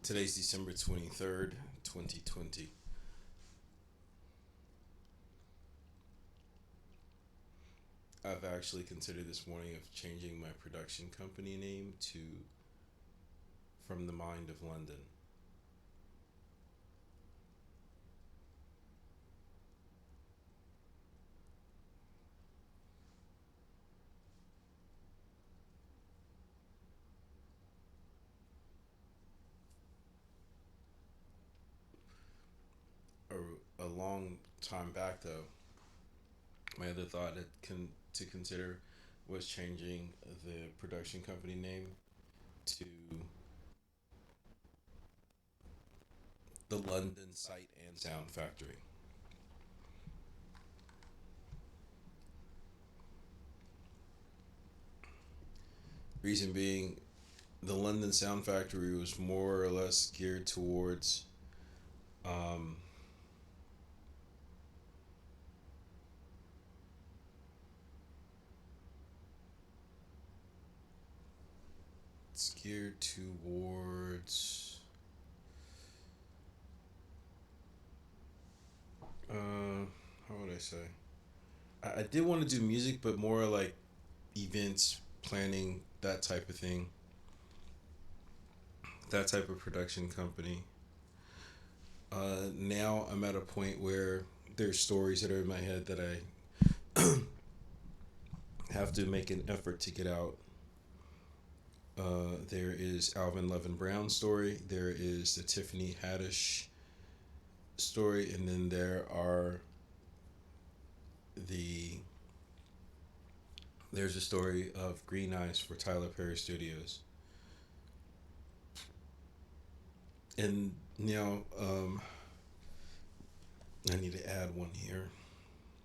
Today's December 23rd, 2020. I've actually considered this morning of changing my production company name to From the Mind of London. A long time back, though, my other thought to consider was changing the production company name to the London Sight and Sound Factory. Reason being, the London Sound Factory was more or less geared towards um, it's geared towards how would I say? I did want to do music, but more like events, planning, that type of thing, that type of production company. Now I'm at a point where there's stories that are in my head that I have to make an effort to get out. There is Alvin Levin Brown's story. There is the Tiffany Haddish story, and then the there's a story of Green Eyes for Tyler Perry Studios. And now I need to add one here.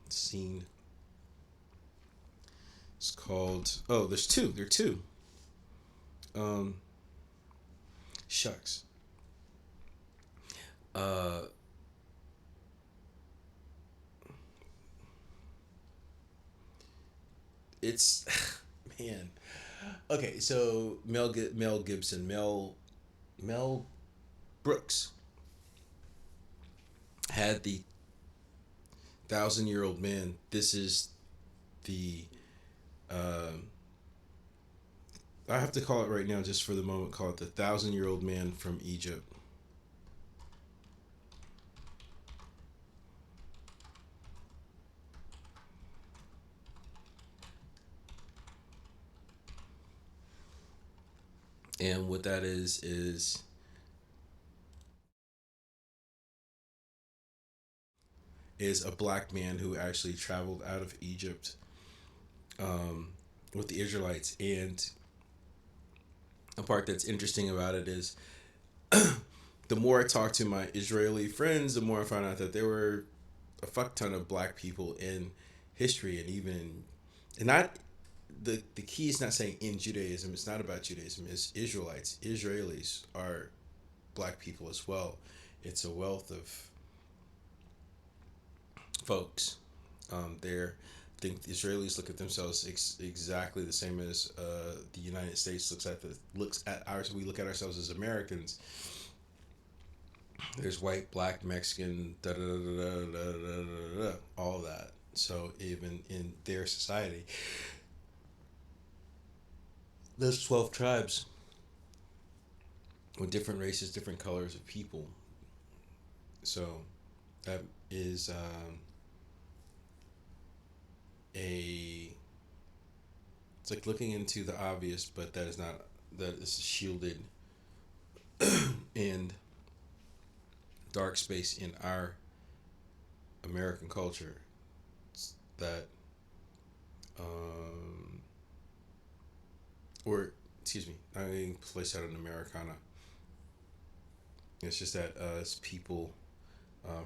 Scene. It's called. Oh, there's two. There are two. Um, Shucks. Uh, it's man. Okay, so Mel Gibson, Mel Brooks had the 1,000-year-old man. This is the um I have to call it right now, just for the moment. Call it the 1,000-year-old man from Egypt. And what that is a black man who actually traveled out of Egypt um, with the Israelites. And a part that's interesting about it is the more I talk to my Israeli friends, the more I find out that there were a fuck ton of black people in history, and even and not the key is not saying in Judaism. It's not about Judaism. It's Israelites. Israelis are black people as well. It's a wealth of folks there. I think the Israelis look at themselves exactly the same as the United States looks at ours. We look at ourselves as Americans. There's white, black, Mexican, da da da da da da da da, all that. So even in their society, there's 12 tribes with different races, different colors of people. So that is a it's like looking into the obvious, but that is not that is shielded and dark space in our American culture that um or excuse me, not getting placed out in Americana. It's just that as people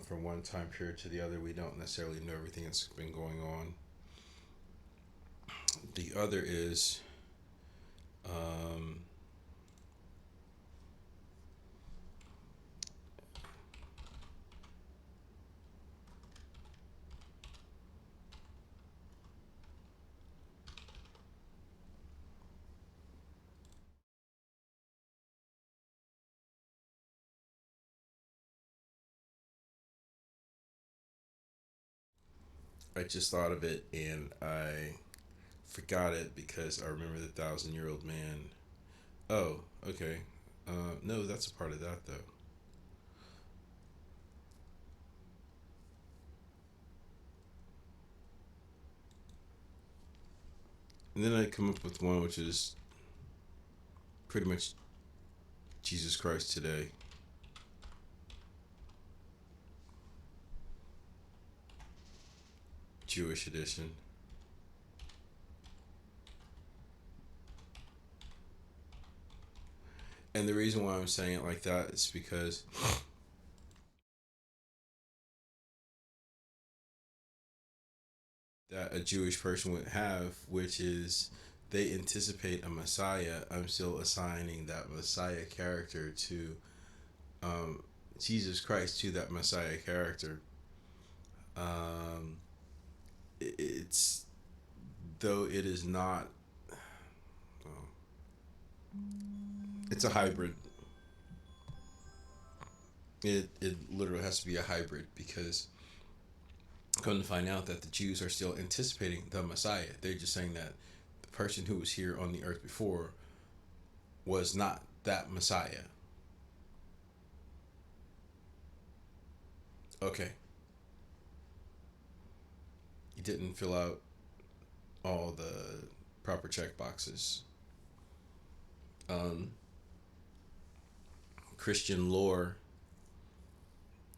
from one time period to the other, we don't necessarily know everything that's been going on. The other is um, I just thought of it and I forgot it because I remember the 1,000-year-old man. Oh, okay. No, that's a part of that though. And then I come up with one which is pretty much Jesus Christ today, Jewish edition. And the reason why I'm saying it like that is because that a Jewish person would have, which is they anticipate a Messiah. I'm still assigning that Messiah character to um, Jesus Christ, to that Messiah character. Um, it's though it is not. Well, it's a hybrid. It literally has to be a hybrid because come to find out that the Jews are still anticipating the Messiah. They're just saying that the person who was here on the earth before was not that Messiah. Okay, he didn't fill out all the proper check boxes. Um, Christian lore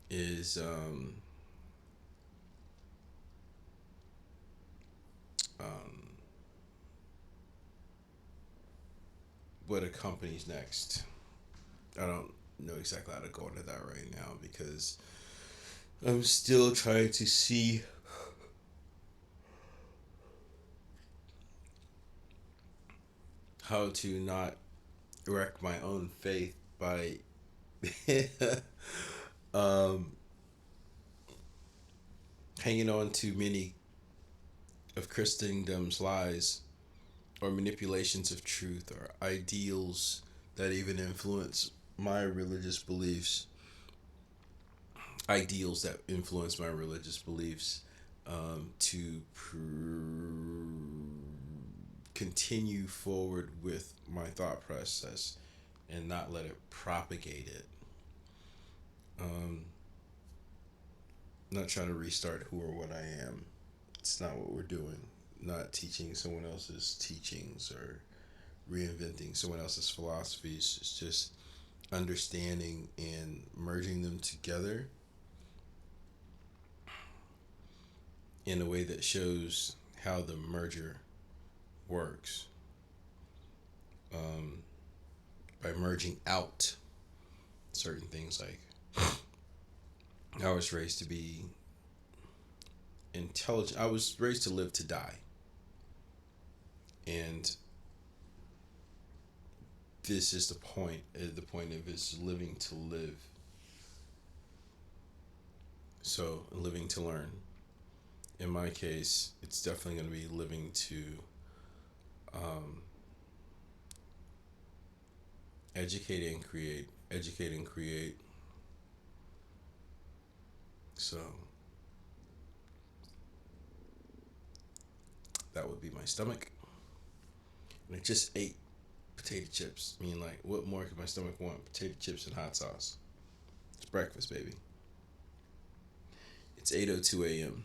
is um, what accompanies next. I don't know exactly how to go into that right now because I'm still trying to see how to not wreck my own faith by um, hanging on to many of Christendom's lies or manipulations of truth or ideals that even influence my religious beliefs, ideals that influence my religious beliefs, to continue forward with my thought process and not let it propagate it. Um, not trying to restart who or what I am. It's not what we're doing. Not teaching someone else's teachings or reinventing someone else's philosophies. It's just understanding and merging them together in a way that shows how the merger works. Um, by merging out certain things, like I was raised to be intelligent. I was raised to live to die. And this is the point. The point of is living to live. So living to learn. In my case, it's definitely going to be living to um, educate and create. Educate and create. So that would be my stomach. And I just ate potato chips. I mean, like, what more could my stomach want? Potato chips and hot sauce. It's breakfast, baby. It's 8:02 a.m.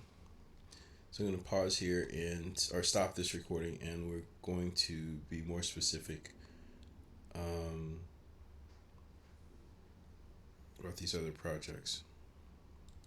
So I'm going to pause here and or stop this recording, and we're going to be more specific um, about these other projects.